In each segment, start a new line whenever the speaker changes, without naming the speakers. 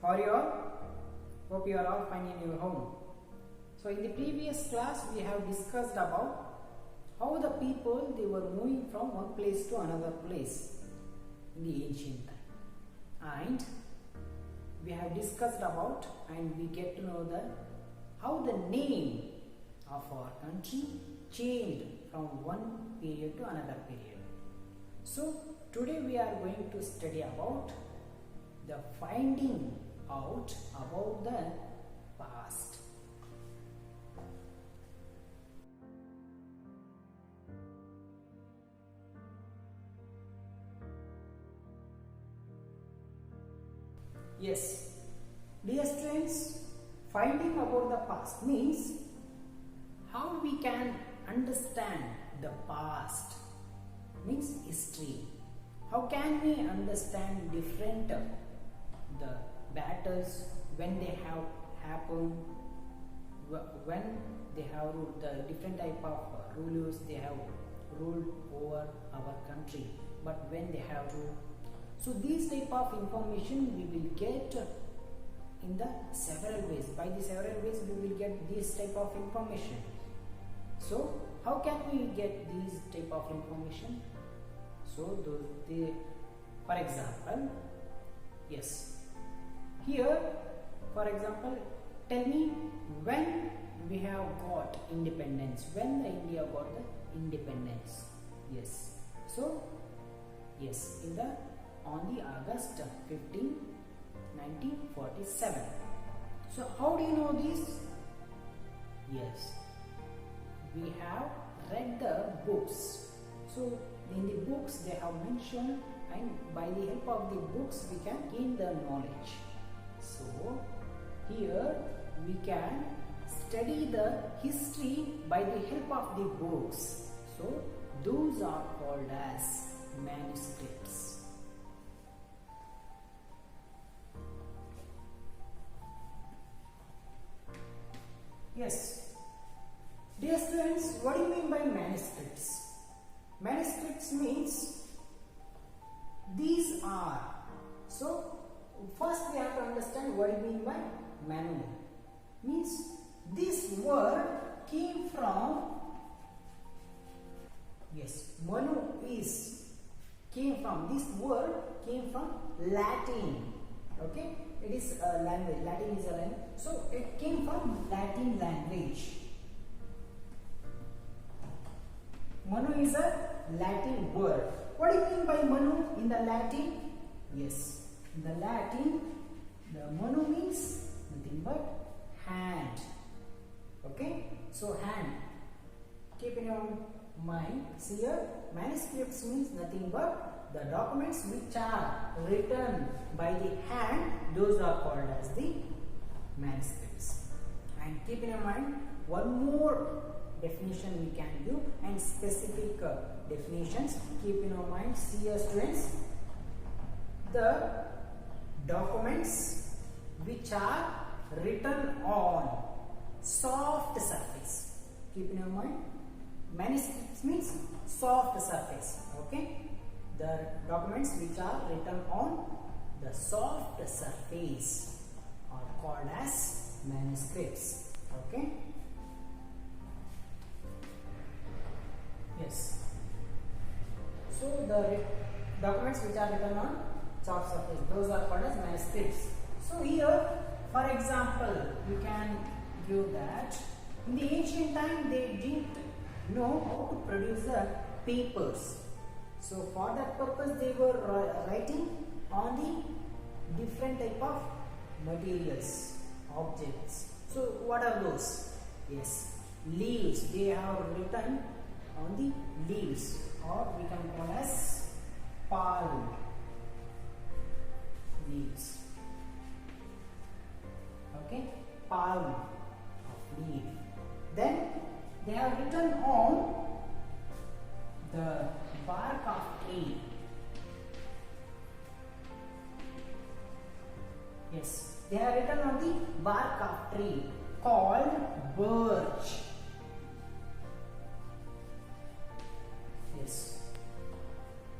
How are you all? Hope you are all fine in your home. So in the previous class we have discussed about how the people they were moving from one place to another place in the ancient time, and we have discussed about and we get to know that how the name of our country changed from one period to another period. So today we are going to study about the finding out about the past. Yes, dear students, finding about the past means how we can understand the past, means history. How can we understand different the battles when they have happened, when they have ruled, the different type of rulers they have ruled over our country, but when they have ruled. So these type of information we will get in the several ways. By the several ways we will get this type of information. So how can we get these type of information? So for example, yes, here for example, tell me when we have got independence, when the India got the independence. Yes, so yes, on the August 15, 1947. So how do you know this? Yes, we have read the books. So in the books they have mentioned, and by the help of the books we can gain the knowledge. So here we can study the history by the help of the books. So those are called as manuscripts. Yes, dear students, what do you mean by manuscripts? Manuscripts means these are. So first we have to understand what do you mean by manu. Means this word came from, yes, manu came from, this word came from Latin. Okay, it is a language, Latin is a language. So it came from Latin language. Manu is a Latin word. What do you mean by manu in the Latin? Yes, in the Latin, the manu means nothing but hand. Okay, so hand. Keep in your mind. See here, manuscripts means nothing but the documents which are written by the hand. Those are called as the manuscripts. And keep in your mind one more definition we can give, and specific definitions. Keep in your mind. See here, students, the documents which are written on soft surface. Keep in your mind, manuscripts means soft surface. Okay, the documents which are written on the soft surface are called as manuscripts. Okay, yes, so the documents which are written on soft surface, those are called as manuscripts. So here, for example, you can give that in the ancient time they didn't know how to produce the papers. So for that purpose they were writing on the different type of materials, objects. So what are those? Yes, leaves. They have written on the leaves, or we can call as palm leaves. Okay, palm of leaf. Then they have written on the bark of tree. Yes, they are written on the bark of tree called birch. Yes.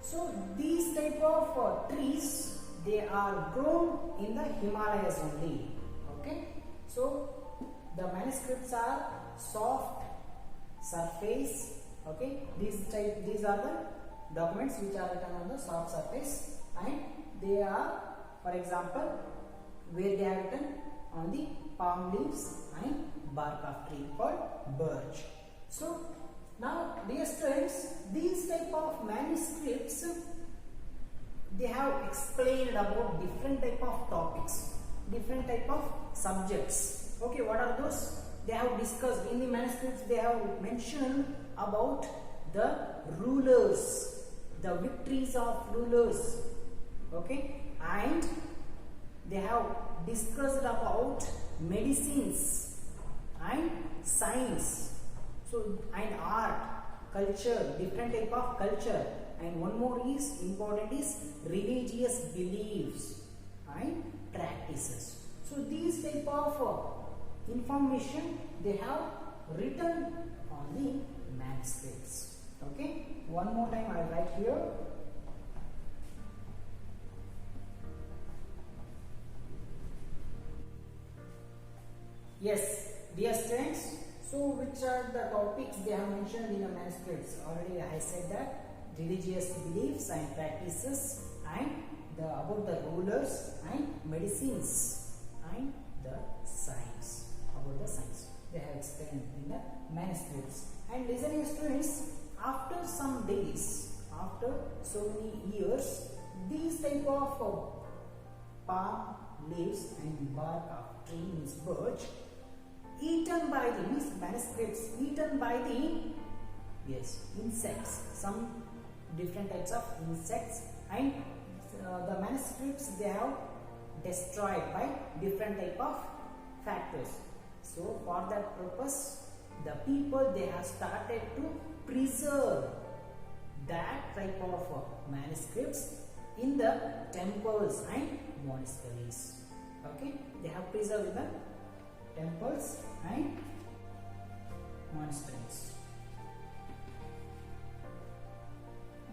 So these type of trees they are grown in the Himalayas only. Okay, so the manuscripts are soft surface. Okay, these are the documents which are written on the soft surface, and they are, for example, where they are written on the palm leaves and bark of tree called birch. So now, dear students, these type of manuscripts, they have explained about different type of topics, different type of subjects. Okay, what are those? They have discussed in the manuscripts. They have mentioned about the rulers, the victories of rulers. Okay, and they have discussed about medicines and science, so and art, culture, different type of culture, and one more is important is religious beliefs and practices. So these type of information they have written on the manuscripts. Okay, one more time I write here. Yes, dear students, so which are the topics they have mentioned in the manuscripts? Already I said that religious beliefs and practices, and about the rulers and medicines and the science, about the science they have explained in the manuscripts. And listening students, after some days, after so many years, these type of palm leaves and bark of tree means birch eaten by the manuscripts eaten by the insects, some different types of insects, and the manuscripts they have destroyed by different type of factors. So for that purpose, the people they have started to preserve that type of manuscripts in the temples and monasteries. Okay, they have preserved the temples and monasteries.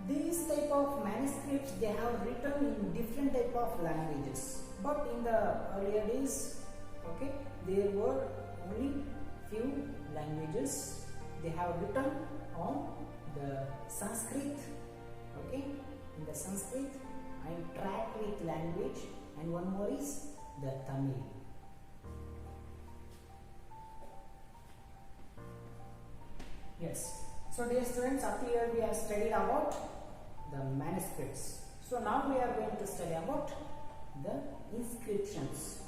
These type of manuscripts they have written in different type of languages, but in the earlier days, okay, there were only few languages. They have written on the Sanskrit, okay, in the Sanskrit and Prakrit language, and one more is the Tamil. Yes. So dear students, up here we have studied about the manuscripts. So now we are going to study about the inscriptions.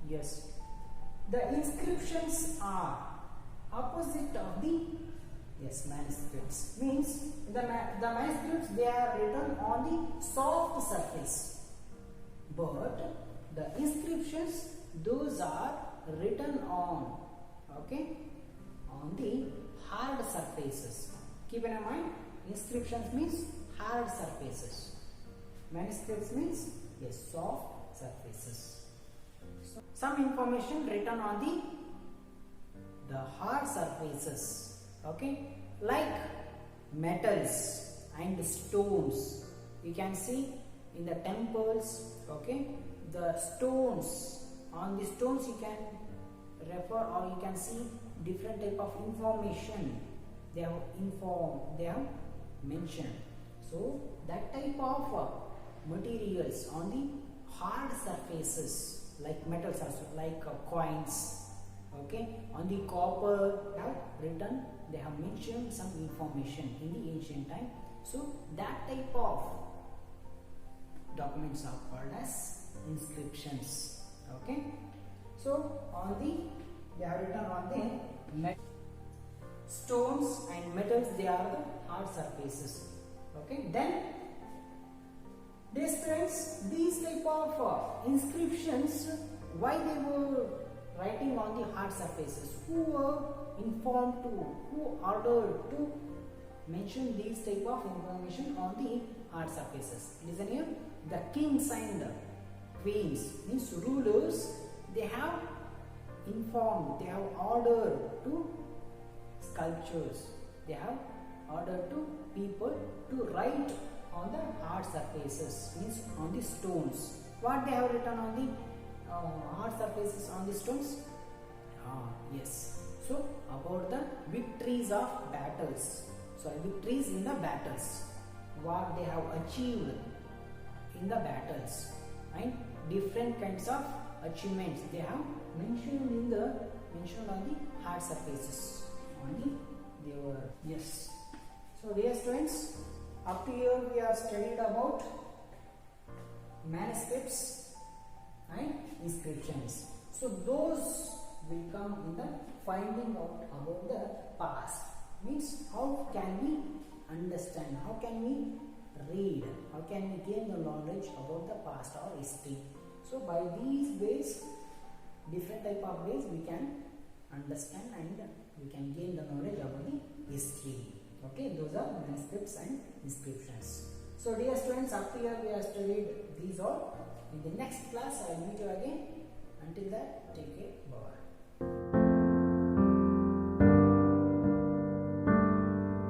Yes. The inscriptions are opposite of the manuscripts. Means the manuscripts they are written on the soft surface, but the inscriptions those are written on the hard surfaces. Keep in mind, inscriptions means hard surfaces, manuscripts means soft surfaces. So, some information written on the hard surfaces, okay, like metals and stones. You can see in the temples, okay, the stones, on the stones you can refer or you can see different type of information they have mentioned. So that type of materials on the hard surfaces, like metals also, like coins, okay, on the copper have written, they have mentioned some information in the ancient time. So that type of documents are called as inscriptions. Okay, so they are written on the stones and metals, they are the hard surfaces. Okay, then dear students, these type of inscriptions, why they were writing on the hard surfaces? Who were informed to, who ordered to mention these type of information on the hard surfaces? Listen here, the kings and the queens, means rulers, they have informed, they have ordered to sculptures, they have ordered to people to write on the hard surfaces, means on the stones. What they have written on the hard surfaces on the stones? Yes. So about the victories of battles. So victories in the battles. What they have achieved in the battles, and different kinds of achievements they have mentioned on the hard surfaces. Yes. So dear students, up to here we have studied about manuscripts and inscriptions. So those will come in the finding out about the past. Means how can we understand, how can we read, how can we gain the knowledge about the past or history. So by these ways, different type of ways we can understand and we can gain the knowledge about the history. Okay, those are manuscripts and inscriptions. So dear students, up to here we have studied these all. In the next class I will meet you again. Until that, take care. Bye.